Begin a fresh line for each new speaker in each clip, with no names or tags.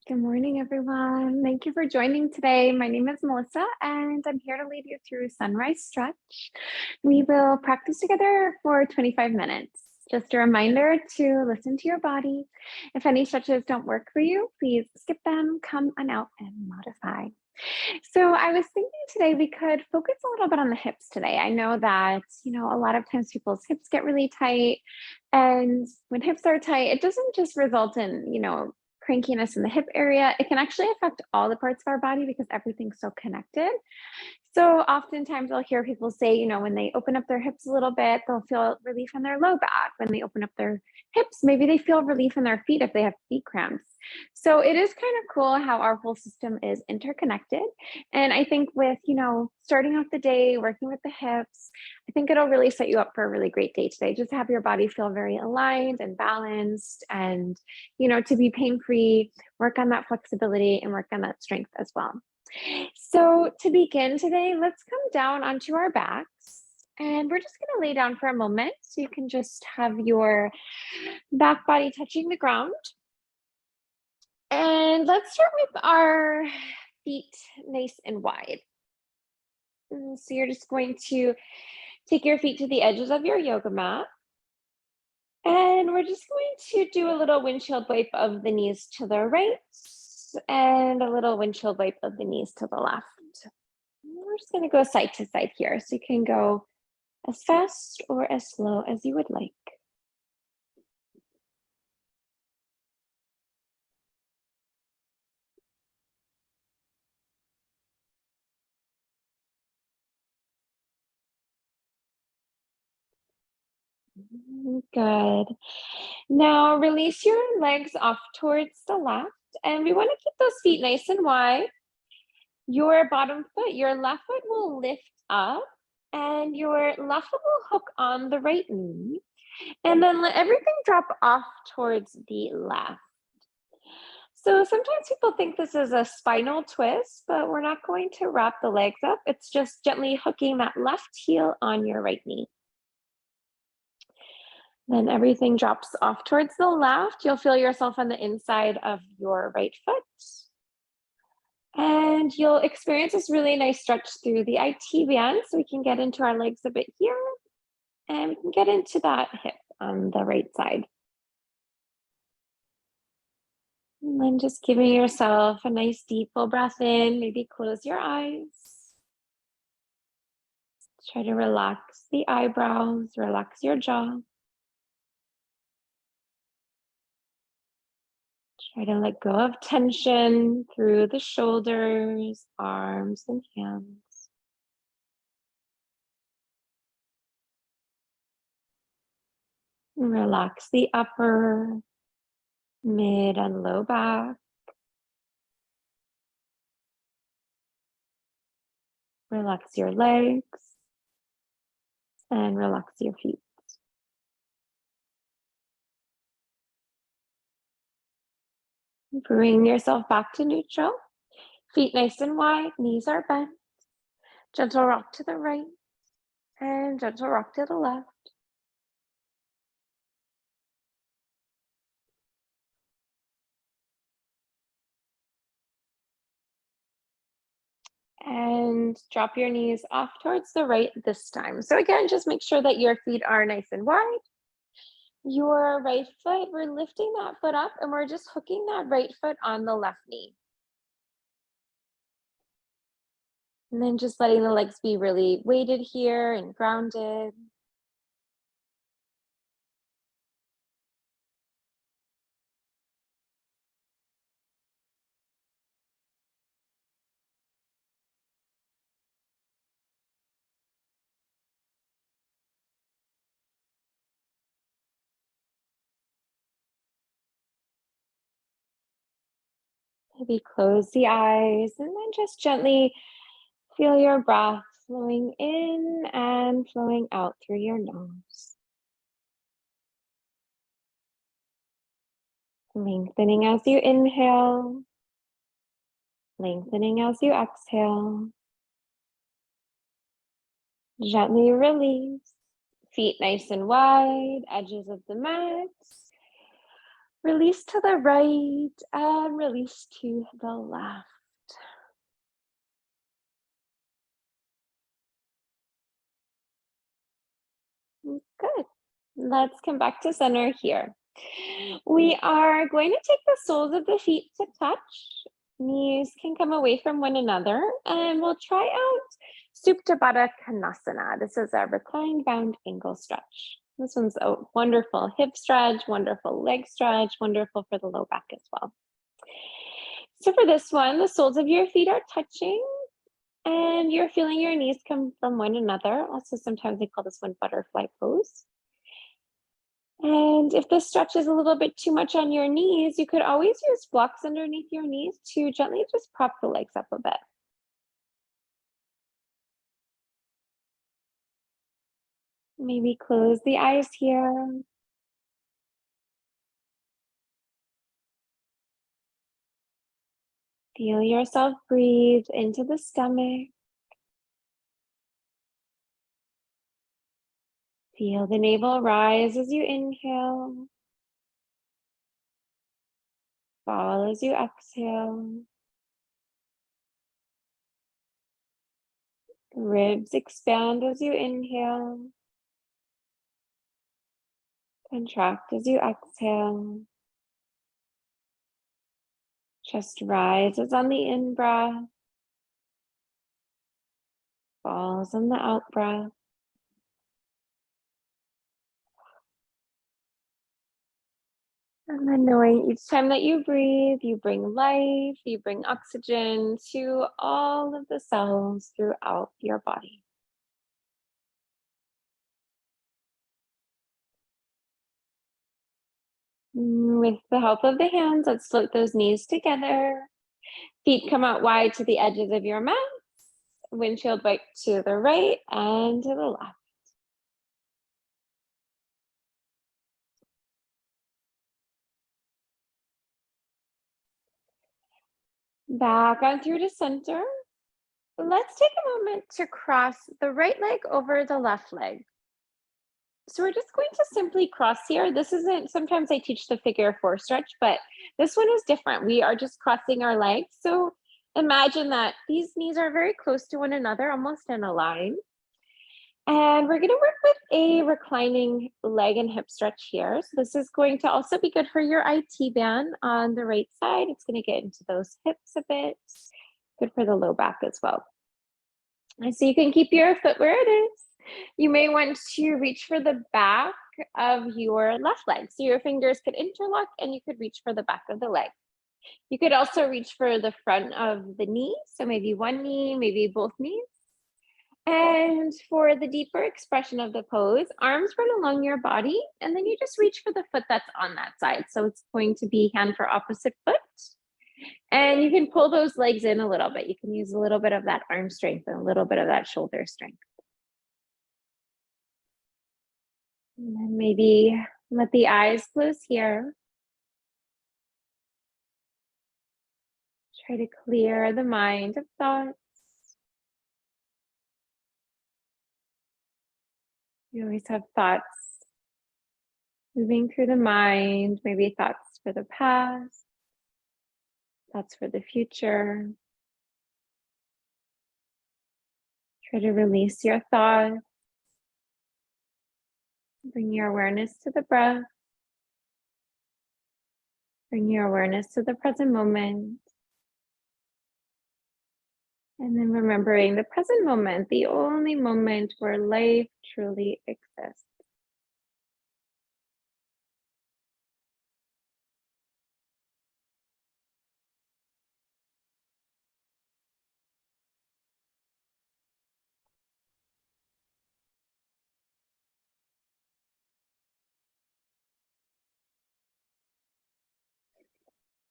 Good morning, everyone. Thank you for joining today. My name is Melissa, and I'm here to lead you through Sunrise Stretch. We will practice together for 25 minutes. Just a reminder to listen to your body. If any stretches don't work for you, please skip them, come on out, and modify. So I was thinking today we could focus a little bit on the hips today. I know that, a lot of times people's hips get really tight. And when hips are tight, it doesn't just result in, crankiness in the hip area. It can actually affect all the parts of our body because everything's so connected. So oftentimes I'll hear people say, when they open up their hips a little bit, they'll feel relief in their low back. When they open up their hips, maybe they feel relief in their feet if they have feet cramps. So it is kind of cool how our whole system is interconnected. And I think with, starting off the day, working with the hips, I think it'll really set you up for a really great day today. Just to have your body feel very aligned and balanced and, to be pain-free, work on that flexibility and work on that strength as well. So to begin today, let's come down onto our backs and we're just going to lay down for a moment. So you can just have your back body touching the ground. And let's start with our feet nice and wide. So you're just going to take your feet to the edges of your yoga mat. And we're just going to do a little windshield wipe of the knees to the right and a little windshield wipe of the knees to the left. We're just going to go side to side here. So you can go as fast or as slow as you would like. Good. Now release your legs off towards the left, and we want to keep those feet nice and wide. Your bottom foot, your left foot will lift up, and your left foot will hook on the right knee. And then let everything drop off towards the left. So sometimes people think this is a spinal twist, but we're not going to wrap the legs up. It's just gently hooking that left heel on your right knee. Then everything drops off towards the left. You'll feel yourself on the inside of your right foot. And you'll experience this really nice stretch through the IT band. So we can get into our legs a bit here. And we can get into that hip on the right side. And then just giving yourself a nice deep full breath in. Maybe close your eyes. Try to relax the eyebrows, relax your jaw. Try to let go of tension through the shoulders, arms, and hands. And relax the upper, mid, and low back. Relax your legs and relax your feet. Bring yourself back to neutral. Feet nice and wide, knees are bent. Gentle rock to the right and gentle rock to the left. And drop your knees off towards the right this time. So again, just make sure that your feet are nice and wide. Your right foot, we're lifting that foot up and we're just hooking that right foot on the left knee. And then just letting the legs be really weighted here and grounded. Maybe close the eyes and then just gently feel your breath flowing in and flowing out through your nose. Lengthening as you inhale, lengthening as you exhale. Gently release, feet nice and wide, edges of the mat. Release to the right and release to the left. Good. Let's come back to center here. We are going to take the soles of the feet to touch. Knees can come away from one another, and we'll try out Supta Baddha Konasana. This is a reclined bound ankle stretch. This one's a wonderful hip stretch, wonderful leg stretch, wonderful for the low back as well. So for this one, the soles of your feet are touching, and you're feeling your knees come from one another. Also, sometimes they call this one butterfly pose. And if this stretch is a little bit too much on your knees, you could always use blocks underneath your knees to gently just prop the legs up a bit. Maybe close the eyes here. Feel yourself breathe into the stomach. Feel the navel rise as you inhale. Fall as you exhale. Ribs expand as you inhale. Contract as you exhale. Chest rises on the in-breath. Falls on the out-breath. And then knowing each time that you breathe, you bring life, you bring oxygen to all of the cells throughout your body. With the help of the hands, let's float those knees together. Feet come out wide to the edges of your mat. Windshield wipe to the right and to the left. Back on through to center. Let's take a moment to cross the right leg over the left leg. So we're just going to simply cross here. This isn't, sometimes I teach the figure 4 stretch, but this one is different. We are just crossing our legs. So imagine that these knees are very close to one another, almost in a line. And we're gonna work with a reclining leg and hip stretch here. So this is going to also be good for your IT band on the right side. It's gonna get into those hips a bit. Good for the low back as well. And so you can keep your foot where it is. You may want to reach for the back of your left leg. So your fingers could interlock and you could reach for the back of the leg. You could also reach for the front of the knee. So maybe one knee, maybe both knees. And for the deeper expression of the pose, arms run along your body, and then you just reach for the foot that's on that side. So it's going to be hand for opposite foot. And you can pull those legs in a little bit. You can use a little bit of that arm strength and a little bit of that shoulder strength. And then maybe let the eyes close here. Try to clear the mind of thoughts. You always have thoughts moving through the mind, maybe thoughts for the past, thoughts for the future. Try to release your thoughts. Bring your awareness to the breath. Bring your awareness to the present moment. And then remembering the present moment, the only moment where life truly exists.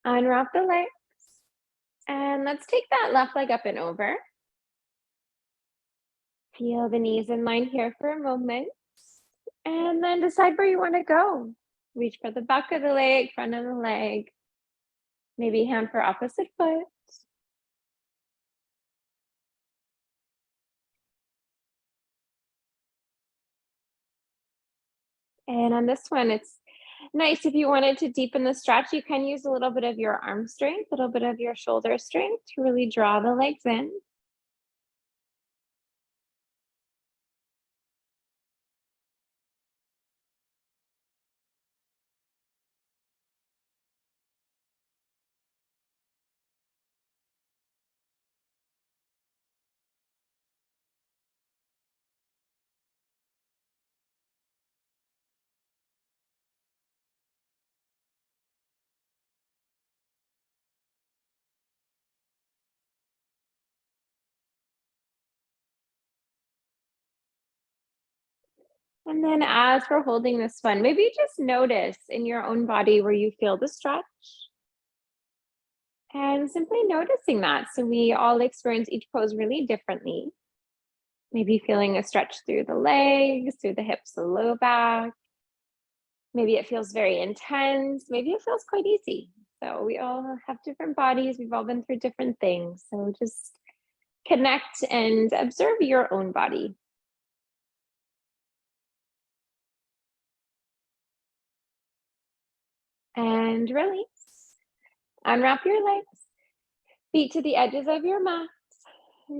Unwrap the legs. And let's take that left leg up and over. Feel the knees in line here for a moment. And then decide where you want to go. Reach for the back of the leg, front of the leg. Maybe hand for opposite foot. And on this one, it's Nice. If you wanted to deepen the stretch, you can use a little bit of your arm strength, a little bit of your shoulder strength to really draw the legs in. And then as we're holding this one, maybe just notice in your own body where you feel the stretch and simply noticing that. So we all experience each pose really differently. Maybe feeling a stretch through the legs, through the hips, the low back. Maybe it feels very intense. Maybe it feels quite easy. So we all have different bodies. We've all been through different things. So just connect and observe your own body. And release. Unwrap your legs, feet to the edges of your mat.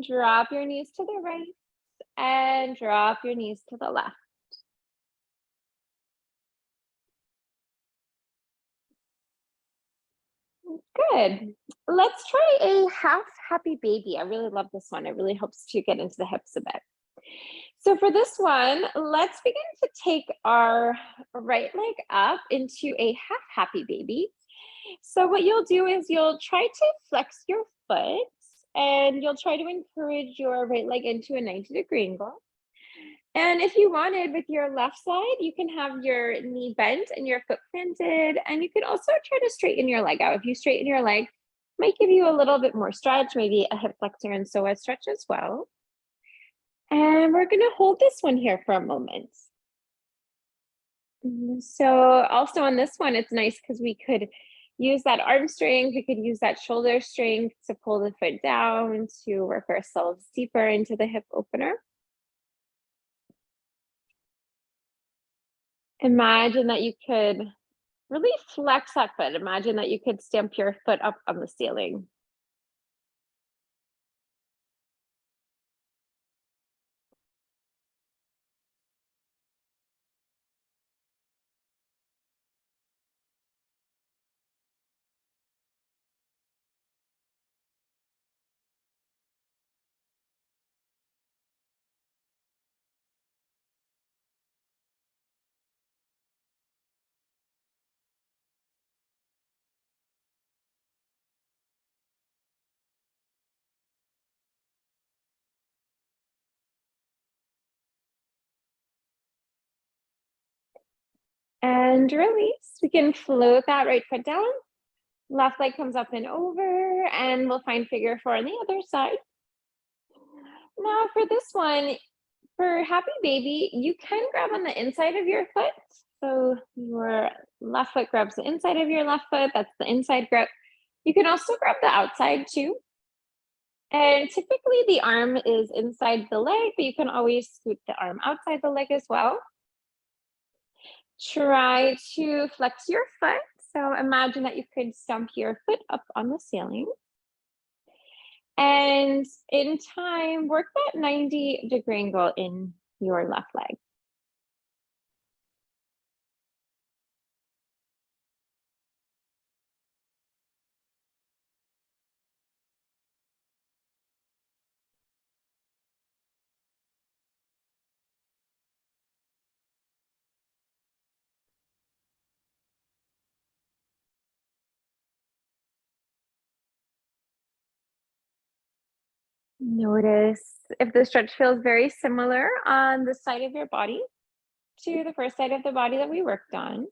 Drop your knees to the right and drop your knees to the left. Good. Let's try a half happy baby. I really love this one. It really helps to get into the hips a bit. So for this one, let's begin to take our right leg up into a half happy baby. So what you'll do is you'll try to flex your foot and you'll try to encourage your right leg into a 90-degree angle. And if you wanted with your left side, you can have your knee bent and your foot planted. And you can also try to straighten your leg out. If you straighten your leg, might give you a little bit more stretch, maybe a hip flexor and psoas stretch as well. And we're gonna hold this one here for a moment. So also on this one, it's nice because we could use that arm strength, we could use that shoulder strength to pull the foot down to work ourselves deeper into the hip opener. Imagine that you could really flex that foot. Imagine that you could stamp your foot up on the ceiling. And release. We can float that right foot down. Left leg comes up and over, and we'll find figure four on the other side. Now for this one, for happy baby, you can grab on the inside of your foot. So your left foot grabs the inside of your left foot. That's the inside grip. You can also grab the outside too. And typically the arm is inside the leg, but you can always scoop the arm outside the leg as well. Try to flex your foot. So imagine that you could stump your foot up on the ceiling. And in time, work that 90-degree angle in your left leg. Notice if the stretch feels very similar on the side of your body to the first side of the body that we worked on.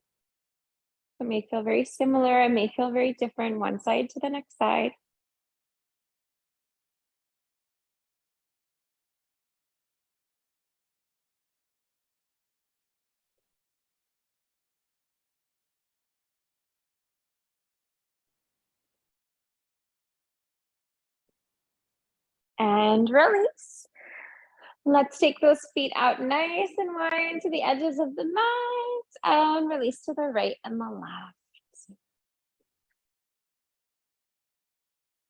It may feel very similar, it may feel very different one side to the next side. And release. Let's take those feet out nice and wide to the edges of the mat. and release to the right and the left.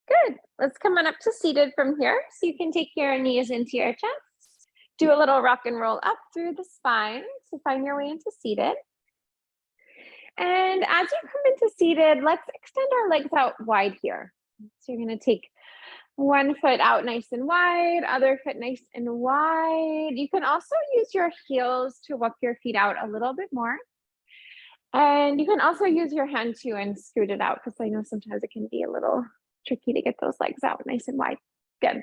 Good. Let's come on up to seated from here. So you can take your knees into your chest. Do a little rock and roll up through the spine to find your way into seated. And as you come into seated, let's extend our legs out wide here. So you're going to take one foot out nice and wide, other foot nice and wide. You can also use your heels to walk your feet out a little bit more. And you can also use your hand too and scoot it out, because I know sometimes it can be a little tricky to get those legs out nice and wide. Good.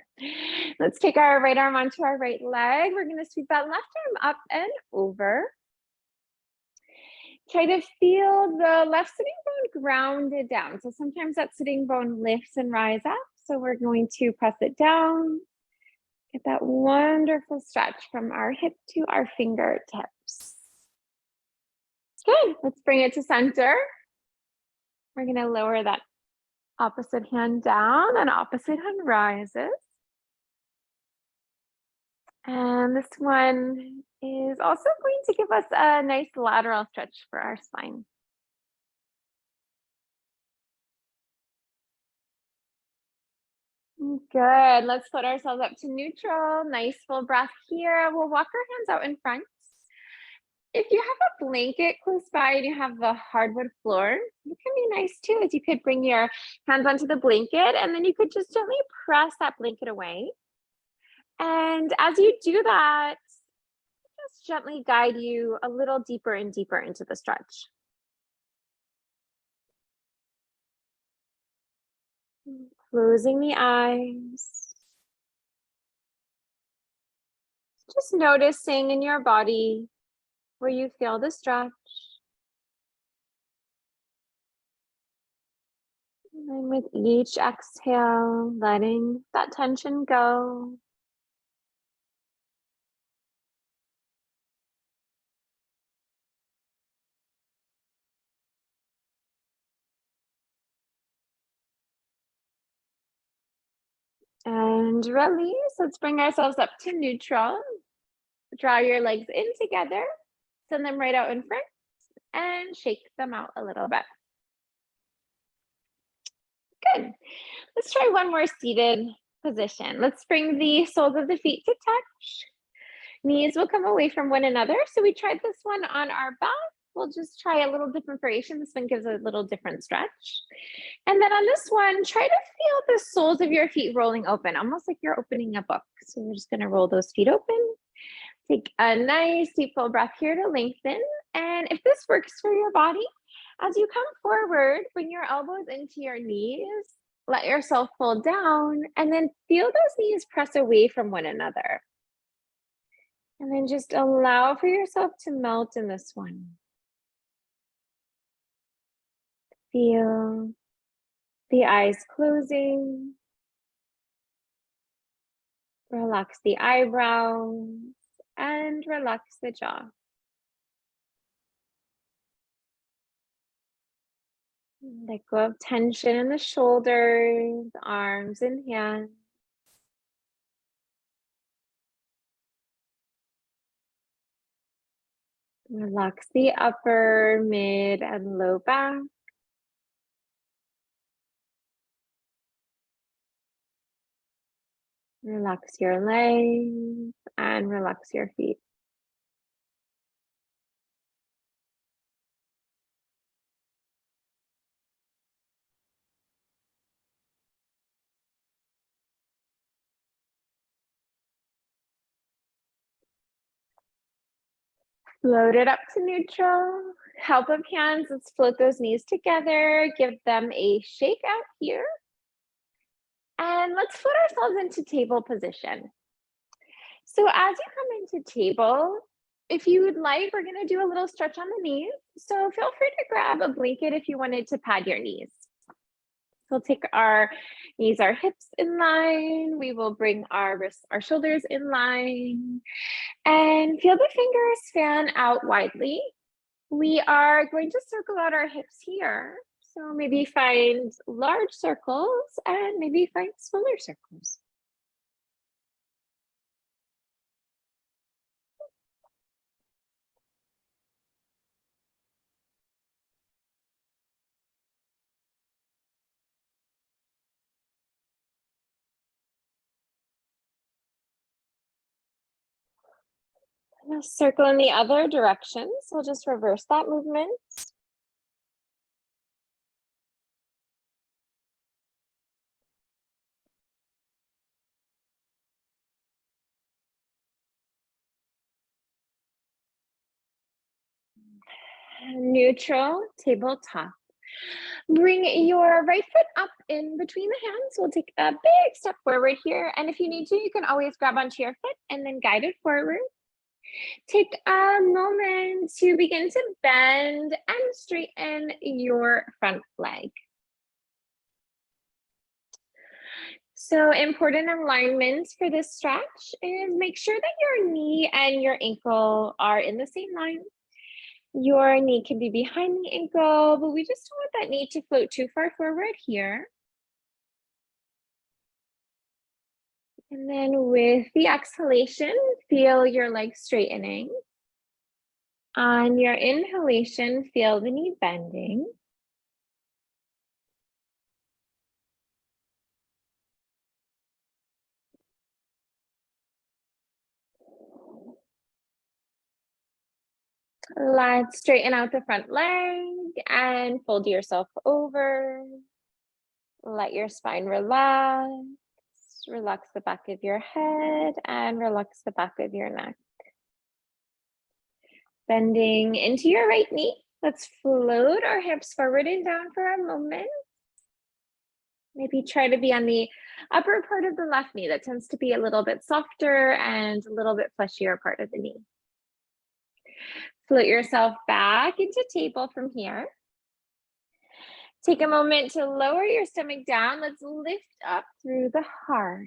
Let's take our right arm onto our right leg. We're going to sweep that left arm up and over. Try to feel the left sitting bone grounded down. So sometimes that sitting bone lifts and rises up. So we're going to press it down. Get that wonderful stretch from our hip to our fingertips. Good. Let's bring it to center. We're going to lower that opposite hand down and opposite hand rises. And this one is also going to give us a nice lateral stretch for our spine. Good. Let's put ourselves up to neutral. Nice full breath here. We'll walk our hands out in front. If you have a blanket close by and you have the hardwood floor, it can be nice too, as you could bring your hands onto the blanket and then you could just gently press that blanket away. And as you do that, just gently guide you a little deeper and deeper into the stretch. Closing the eyes. Just noticing in your body where you feel the stretch. And with each exhale, letting that tension go. And release. Let's bring ourselves up to neutral. Draw your legs in together. Send them right out in front and shake them out a little bit. Good. Let's try one more seated position. Let's bring the soles of the feet to touch. Knees will come away from one another. So we tried this one on our back. We'll just try a little different variation. This one gives a little different stretch. And then on this one, try to feel the soles of your feet rolling open, almost like you're opening a book. So we're just going to roll those feet open. Take a nice deep full breath here to lengthen. And if this works for your body, as you come forward, bring your elbows into your knees, let yourself pull down, and then feel those knees press away from one another. And then just allow for yourself to melt in this one. Feel the eyes closing. Relax the eyebrows and relax the jaw. Let go of tension in the shoulders, arms, and hands. Relax the upper, mid, and low back. Relax your legs and relax your feet. Float it up to neutral. Help of hands, let's float those knees together. Give them a shake out here. And let's float ourselves into table position. So as you come into table, if you would like, we're going to do a little stretch on the knees. So feel free to grab a blanket if you wanted to pad your knees. We'll take our knees, our hips in line. We will bring our wrists, our shoulders in line. And feel the fingers fan out widely. We are going to circle out our hips here. So maybe find large circles and maybe find smaller circles. Now circle in the other direction. So we'll just reverse that movement. Neutral tabletop. Bring your right foot up in between the hands. We'll take a big step forward here. And if you need to, you can always grab onto your foot and then guide it forward. Take a moment to begin to bend and straighten your front leg. So important alignments for this stretch is make sure that your knee and your ankle are in the same line. Your knee can be behind the ankle, but we just don't want that knee to float too far forward here. And then with the exhalation, feel your legs straightening. On your inhalation, feel the knee bending. Let's straighten out the front leg and fold yourself over. Let your spine relax. Relax the back of your head and relax the back of your neck. Bending into your right knee. Let's float our hips forward and down for a moment. Maybe try to be on the upper part of the left knee. That tends to be a little bit softer and a little bit fleshier part of the knee. Float yourself back into table from here. Take a moment to lower your stomach down. Let's lift up through the heart.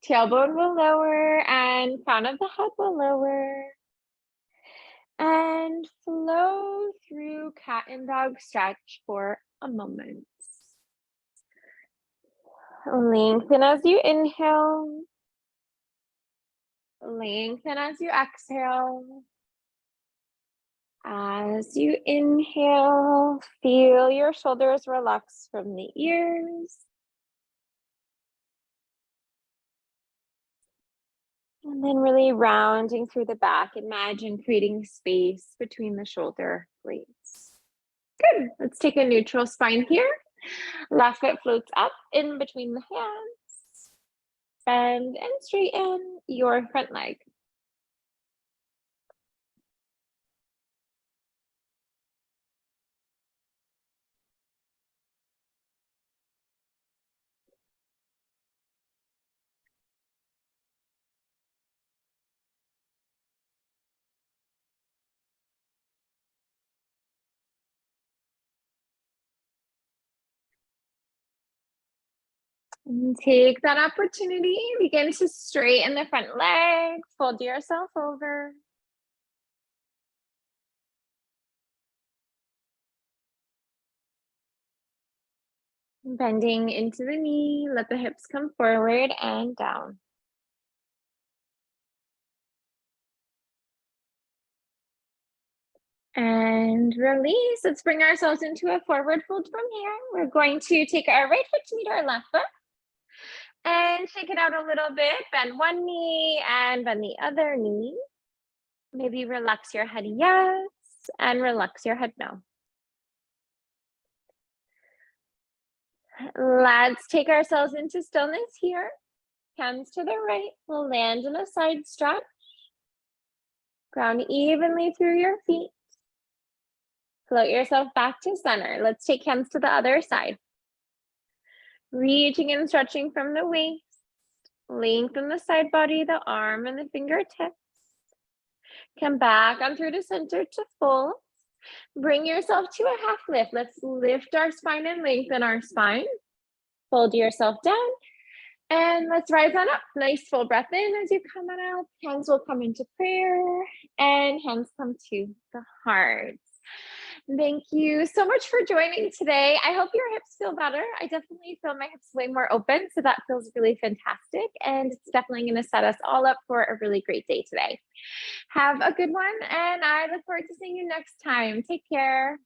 Tailbone will lower and crown of the head will lower. And flow through cat and dog stretch for a moment. Lengthen as you inhale. Lengthen as you exhale. As you inhale, feel your shoulders relax from the ears. And then really rounding through the back, imagine creating space between the shoulder blades. Good. Let's take a neutral spine here. Left foot floats up in between the hands. Bend and straighten your front leg. And take that opportunity, begin to straighten the front leg, fold yourself over. Bending into the knee, let the hips come forward and down. And release. Let's bring ourselves into a forward fold from here. We're going to take our right foot to meet our left foot. And shake it out a little bit. Bend one knee and bend the other knee. Maybe relax your head yes, and relax your head no. Let's take ourselves into stillness here. Hands to the right. We'll land in a side stretch. Ground evenly through your feet. Float yourself back to center. Let's take hands to the other side. Reaching and stretching from the waist. Lengthen the side body, the arm, and the fingertips. Come back on through to center to fold. Bring yourself to a half lift. Let's lift our spine and lengthen our spine. Fold yourself down. And let's rise on up. Nice full breath in as you come on out. Hands will come into prayer and hands come to the heart. Thank you so much for joining today. I hope your hips feel better. I definitely feel my hips way more open, so that feels really fantastic. And it's definitely going to set us all up for a really great day today. Have a good one, and I look forward to seeing you next time. Take care.